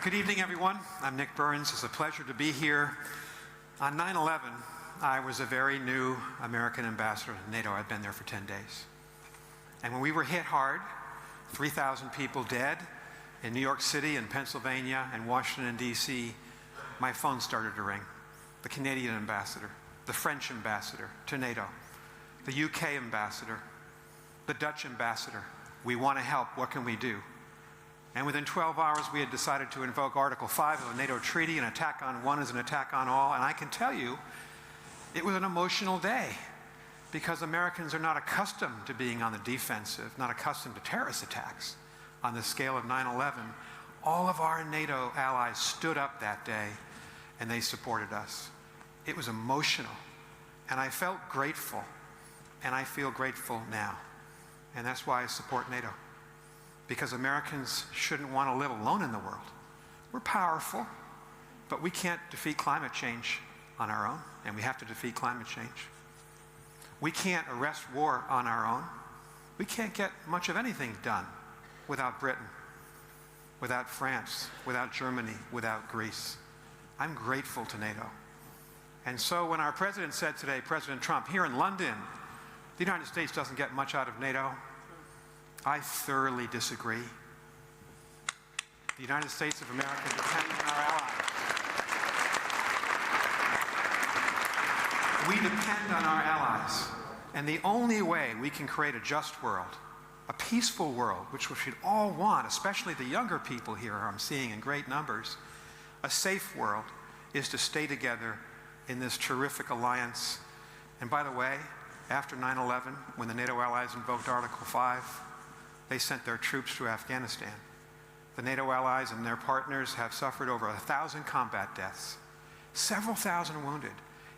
Good evening, everyone. I'm Nick Burns. It's a pleasure to be here. On 9/11, I was a very new American ambassador to NATO. I'd been there for 10 days. And when we were hit hard, 3,000 people dead in New York City and Pennsylvania and Washington, D.C., my phone started to ring. The Canadian ambassador, the French ambassador to NATO, the UK ambassador, the Dutch ambassador. We want to help. What can we do? And within 12 hours, we had decided to invoke Article 5 of the NATO Treaty. An attack on one is an attack on all. And I can tell you, it was an emotional day because Americans are not accustomed to being on the defensive, not accustomed to terrorist attacks on the scale of 9/11. All of our NATO allies stood up that day and they supported us. It was emotional. And I felt grateful. And I feel grateful now. And that's why I support NATO. Because Americans shouldn't want to live alone in the world. We're powerful, but we can't defeat climate change on our own, and we have to defeat climate change. We can't arrest war on our own. We can't get much of anything done without Britain, without France, without Germany, without Greece. I'm grateful to NATO. And so when our president said today, President Trump, here in London, the United States doesn't get much out of NATO, I thoroughly disagree. The United States of America depends on our allies. We depend on our allies. And the only way we can create a just world, a peaceful world, which we should all want, especially the younger people here I'm seeing in great numbers, a safe world, is to stay together in this terrific alliance. And by the way, after 9/11, when the NATO allies invoked Article 5, they sent their troops to Afghanistan. The NATO allies and their partners have suffered over 1,000 combat deaths, several thousand wounded,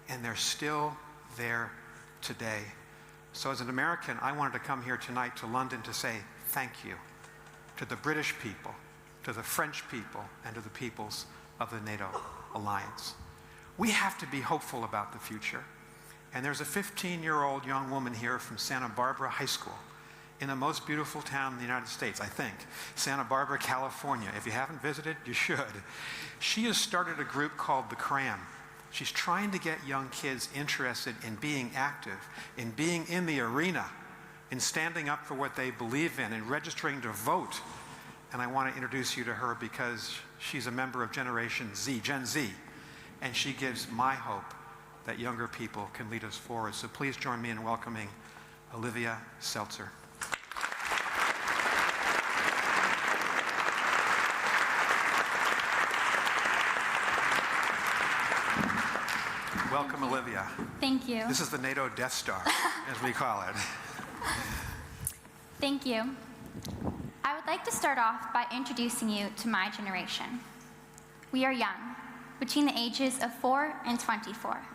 and they're still there today. So as an American, I wanted to come here tonight to London to say thank you to the British people, to the French people, and to the peoples of the NATO alliance. We have to be hopeful about the future. And there's a 15-year-old young woman here from Santa Barbara High School, in the most beautiful town in the United States, I think, Santa Barbara, California. If you haven't visited, you should. She has started a group called The Cram. She's trying to get young kids interested in being active, in being in the arena, in standing up for what they believe in, and registering to vote. And I want to introduce you to her because she's a member of Generation Z, Gen Z, and she gives my hope that younger people can lead us forward. So please join me in welcoming Olivia Seltzer. Welcome, Olivia. Thank you. This is the NATO Death Star, as we call it. Thank you. I would like to start off by introducing you to my generation. We are young, between the ages of 4 and 24.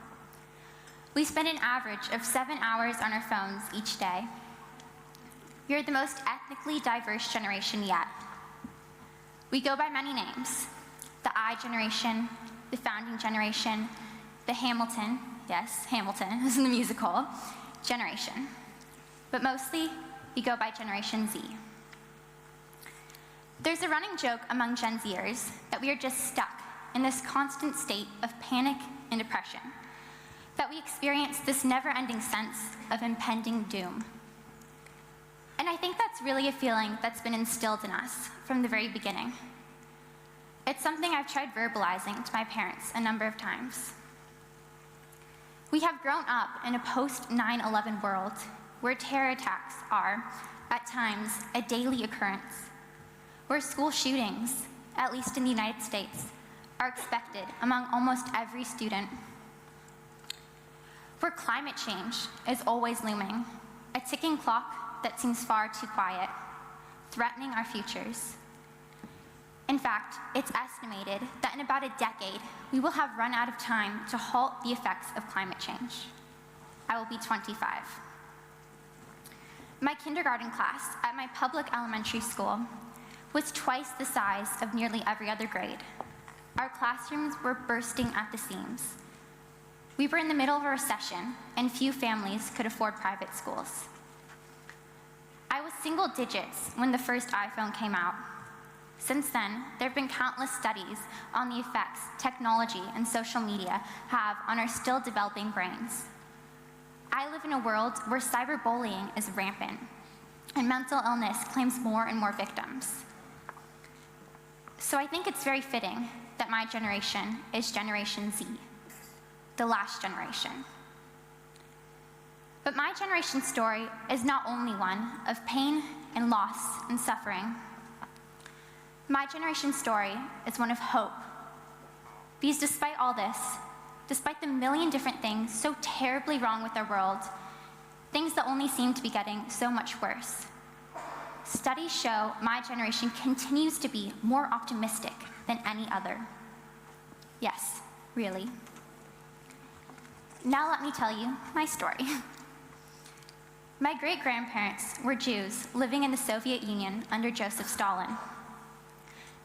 We spend an average of 7 hours on our phones each day. We are the most ethnically diverse generation yet. We go by many names: the I generation, the founding generation, the Hamilton, yes, Hamilton is in the musical, generation. But mostly, we go by Generation Z. There's a running joke among Gen Zers that we are just stuck in this constant state of panic and depression, that we experience this never-ending sense of impending doom. And I think that's really a feeling that's been instilled in us from the very beginning. It's something I've tried verbalizing to my parents a number of times. We have grown up in a post-9/11 world where terror attacks are, at times, a daily occurrence, where school shootings, at least in the United States, are expected among almost every student, where climate change is always looming, a ticking clock that seems far too quiet, threatening our futures. In fact, it's estimated that in about a decade, we will have run out of time to halt the effects of climate change. I will be 25. My kindergarten class at my public elementary school was twice the size of nearly every other grade. Our classrooms were bursting at the seams. We were in the middle of a recession, and few families could afford private schools. I was single digits when the first iPhone came out. Since then, there have been countless studies on the effects technology and social media have on our still developing brains. I live in a world where cyberbullying is rampant, and mental illness claims more and more victims. So I think it's very fitting that my generation is Generation Z, the last generation. But my generation's story is not only one of pain and loss and suffering. My generation's story is one of hope. Because despite all this, despite the million different things so terribly wrong with our world, things that only seem to be getting so much worse, studies show my generation continues to be more optimistic than any other. Yes, really. Now let me tell you my story. My great-grandparents were Jews living in the Soviet Union under Joseph Stalin.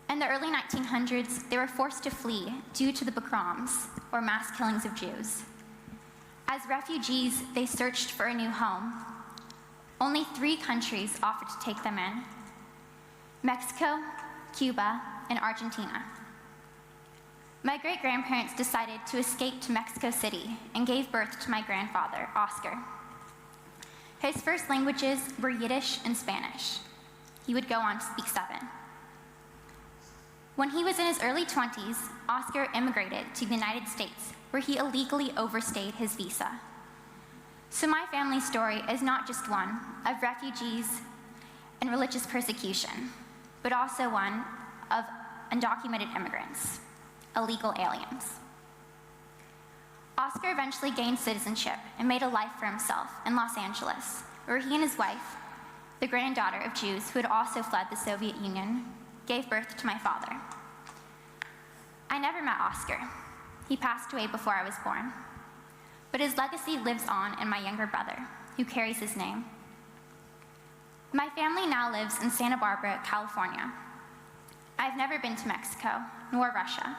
In the early 1900s, they were forced to flee due to the pogroms, or mass killings of Jews. As refugees, they searched for a new home. Only 3 countries offered to take them in: Mexico, Cuba, and Argentina. My great-grandparents decided to escape to Mexico City and gave birth to my grandfather, Oscar. His first languages were Yiddish and Spanish. He would go on to speak 7. When he was in his early 20s, Oscar immigrated to the United States, where he illegally overstayed his visa. So my family story is not just one of refugees and religious persecution, but also one of undocumented immigrants, illegal aliens. Oscar eventually gained citizenship and made a life for himself in Los Angeles, where he and his wife, the granddaughter of Jews who had also fled the Soviet Union, gave birth to my father. I never met Oscar. He passed away before I was born. But his legacy lives on in my younger brother, who carries his name. My family now lives in Santa Barbara, California. I've never been to Mexico, nor Russia.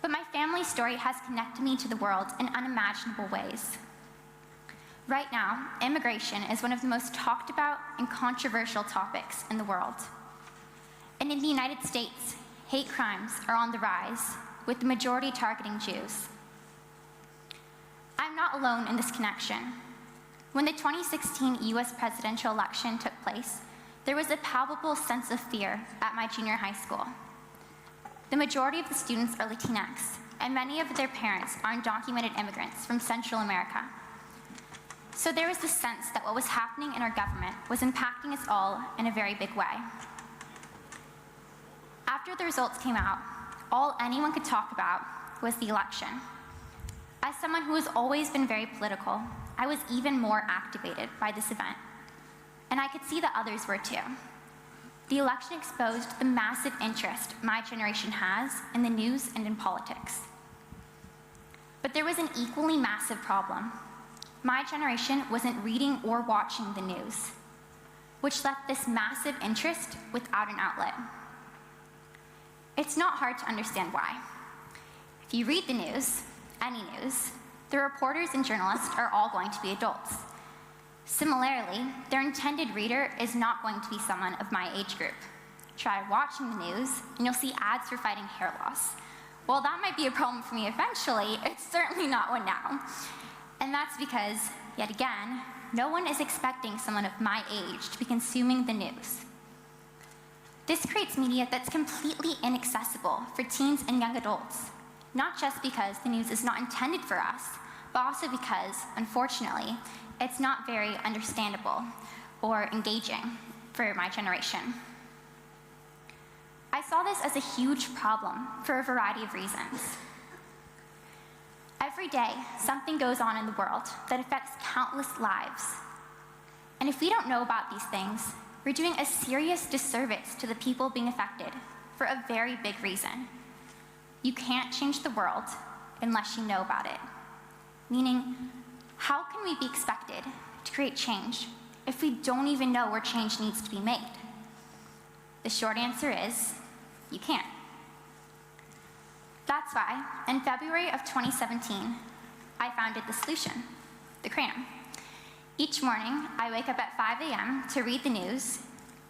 But my family story has connected me to the world in unimaginable ways. Right now, immigration is one of the most talked about and controversial topics in the world. And in the United States, hate crimes are on the rise, with the majority targeting Jews. I'm not alone in this connection. When the 2016 US presidential election took place, there was a palpable sense of fear at my junior high school. The majority of the students are Latinx, and many of their parents are undocumented immigrants from Central America. So there was this sense that what was happening in our government was impacting us all in a very big way. After the results came out, all anyone could talk about was the election. As someone who has always been very political, I was even more activated by this event. And I could see that others were too. The election exposed the massive interest my generation has in the news and in politics. But there was an equally massive problem. My generation wasn't reading or watching the news, which left this massive interest without an outlet. It's not hard to understand why. If you read the news, any news, the reporters and journalists are all going to be adults. Similarly, their intended reader is not going to be someone of my age group. Try watching the news, and you'll see ads for fighting hair loss. While that might be a problem for me eventually, it's certainly not one now. And that's because, yet again, no one is expecting someone of my age to be consuming the news. This creates media that's completely inaccessible for teens and young adults, not just because the news is not intended for us, but also because, unfortunately, it's not very understandable or engaging for my generation. I saw this as a huge problem for a variety of reasons. Every day, something goes on in the world that affects countless lives. And if we don't know about these things, we're doing a serious disservice to the people being affected for a very big reason. You can't change the world unless you know about it. Meaning, how can we be expected to create change if we don't even know where change needs to be made? The short answer is, you can't. That's why, in February of 2017, I founded the solution, the Cram. Each morning, I wake up at 5 a.m. to read the news,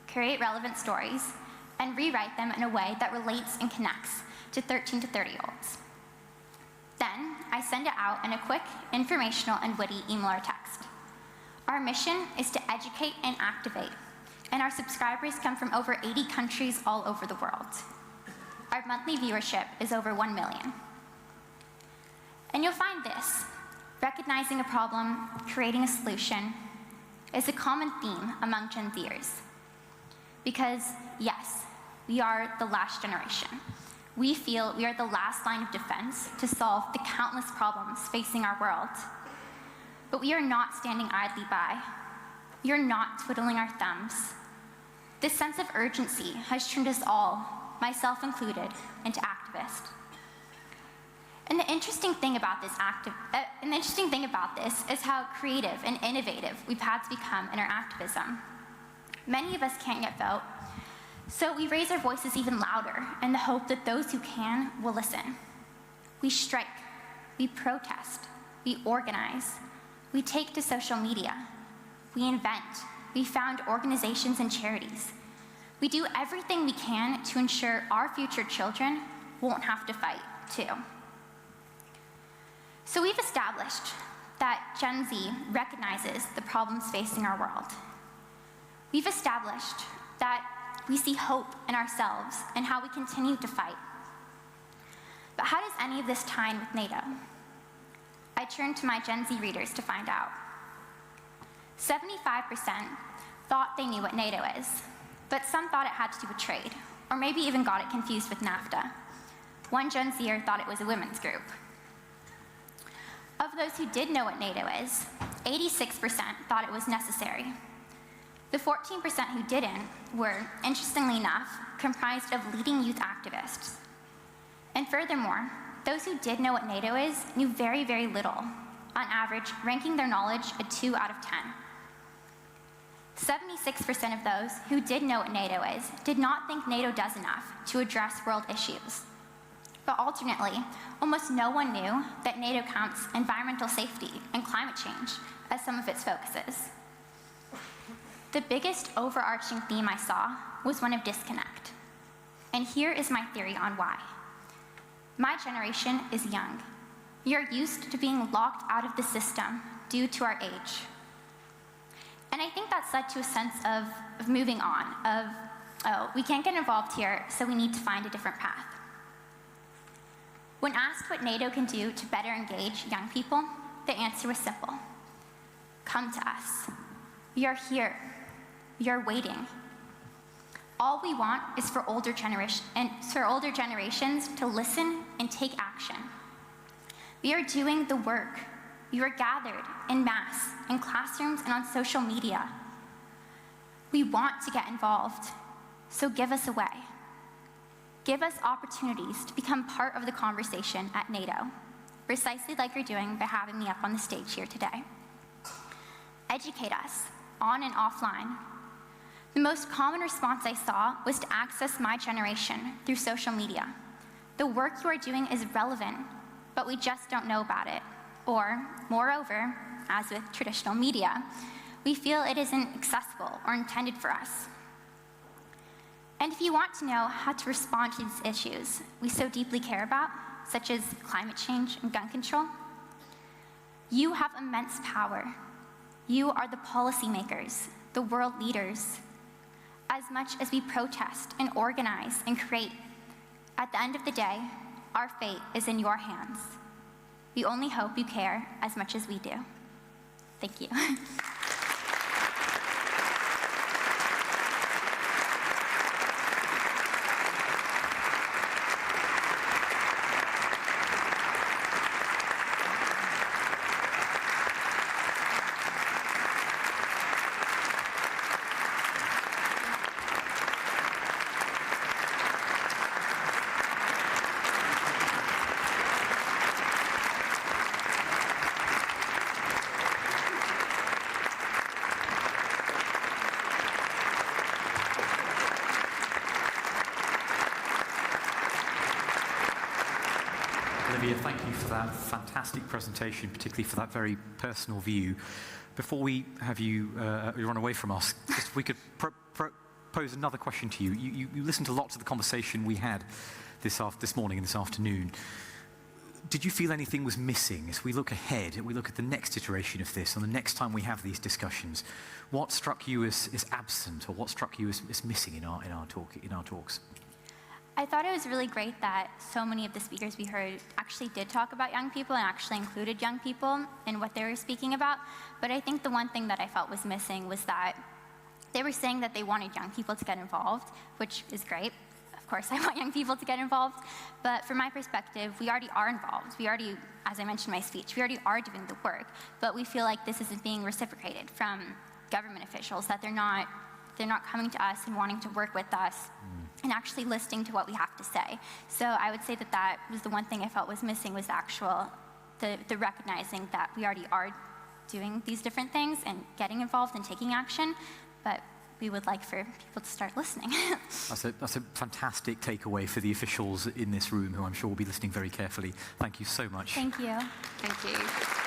create relevant stories, and rewrite them in a way that relates and connects to 13 to 30-year-olds. Then, I send it out in a quick, informational, and witty email or text. Our mission is to educate and activate, and our subscribers come from over 80 countries all over the world. Our monthly viewership is over 1 million. And you'll find this: recognizing a problem, creating a solution, is a common theme among Gen Zers. Because, yes, we are the last generation. We feel we are the last line of defense to solve the countless problems facing our world. But we are not standing idly by. We are not twiddling our thumbs. This sense of urgency has turned us all, myself included, into activists. And the interesting thing about this is how creative and innovative we've had to become in our activism. Many of us can't yet vote, so we raise our voices even louder in the hope that those who can will listen. We strike, we protest, we organize, we take to social media, we invent, we found organizations and charities. We do everything we can to ensure our future children won't have to fight, too. So we've established that Gen Z recognizes the problems facing our world. We've established that we see hope in ourselves and how we continue to fight. But how does any of this tie in with NATO? I turned to my Gen Z readers to find out. 75% thought they knew what NATO is, but some thought it had to do with trade, or maybe even got it confused with NAFTA. One Gen Zer thought it was a women's group. Of those who did know what NATO is, 86% thought it was necessary. The 14% who didn't were, interestingly enough, comprised of leading youth activists. And furthermore, those who did know what NATO is knew very, very little, on average ranking their knowledge a 2 out of 10. 76% of those who did know what NATO is did not think NATO does enough to address world issues. But alternately, almost no one knew that NATO counts environmental safety and climate change as some of its focuses. The biggest overarching theme I saw was one of disconnect. And here is my theory on why. My generation is young. We are used to being locked out of the system due to our age. And I think that's led to a sense of moving on, of, oh, we can't get involved here, so we need to find a different path. When asked what NATO can do to better engage young people, the answer was simple. Come to us. We are here. We are waiting. All we want is for older generations to listen and take action. We are doing the work. We are gathered en masse in classrooms and on social media. We want to get involved, so give us a way. Give us opportunities to become part of the conversation at NATO, precisely like you're doing by having me up on the stage here today. Educate us, on and offline. The most common response I saw was to access my generation through social media. The work you are doing is relevant, but we just don't know about it. Or, moreover, as with traditional media, we feel it isn't accessible or intended for us. And if you want to know how to respond to these issues we so deeply care about, such as climate change and gun control, you have immense power. You are the policymakers, the world leaders. As much as we protest and organize and create, at the end of the day, our fate is in your hands. We only hope you care as much as we do. Thank you. Olivia, thank you for that fantastic presentation, particularly for that very personal view. Before we have you run away from us, if we could pose another question to you. You listened a lot to the conversation we had this morning and this afternoon. Did you feel anything was missing as we look ahead, we look at the next iteration of this, and the next time we have these discussions? What struck you as absent, or what struck you as missing in our talks? I thought it was really great that so many of the speakers we heard actually did talk about young people and actually included young people in what they were speaking about. But I think the one thing that I felt was missing was that they were saying that they wanted young people to get involved, which is great. Of course, I want young people to get involved. But from my perspective, we already are involved. We already, as I mentioned in my speech, we already are doing the work. But we feel like this isn't being reciprocated from government officials, that they're not coming to us and wanting to work with us and actually listening to what we have to say. So I would say that that was the one thing I felt was missing, was the recognizing that we already are doing these different things and getting involved and taking action, but we would like for people to start listening. That's a fantastic takeaway for the officials in this room, who I'm sure will be listening very carefully. Thank you so much. Thank you. Thank you.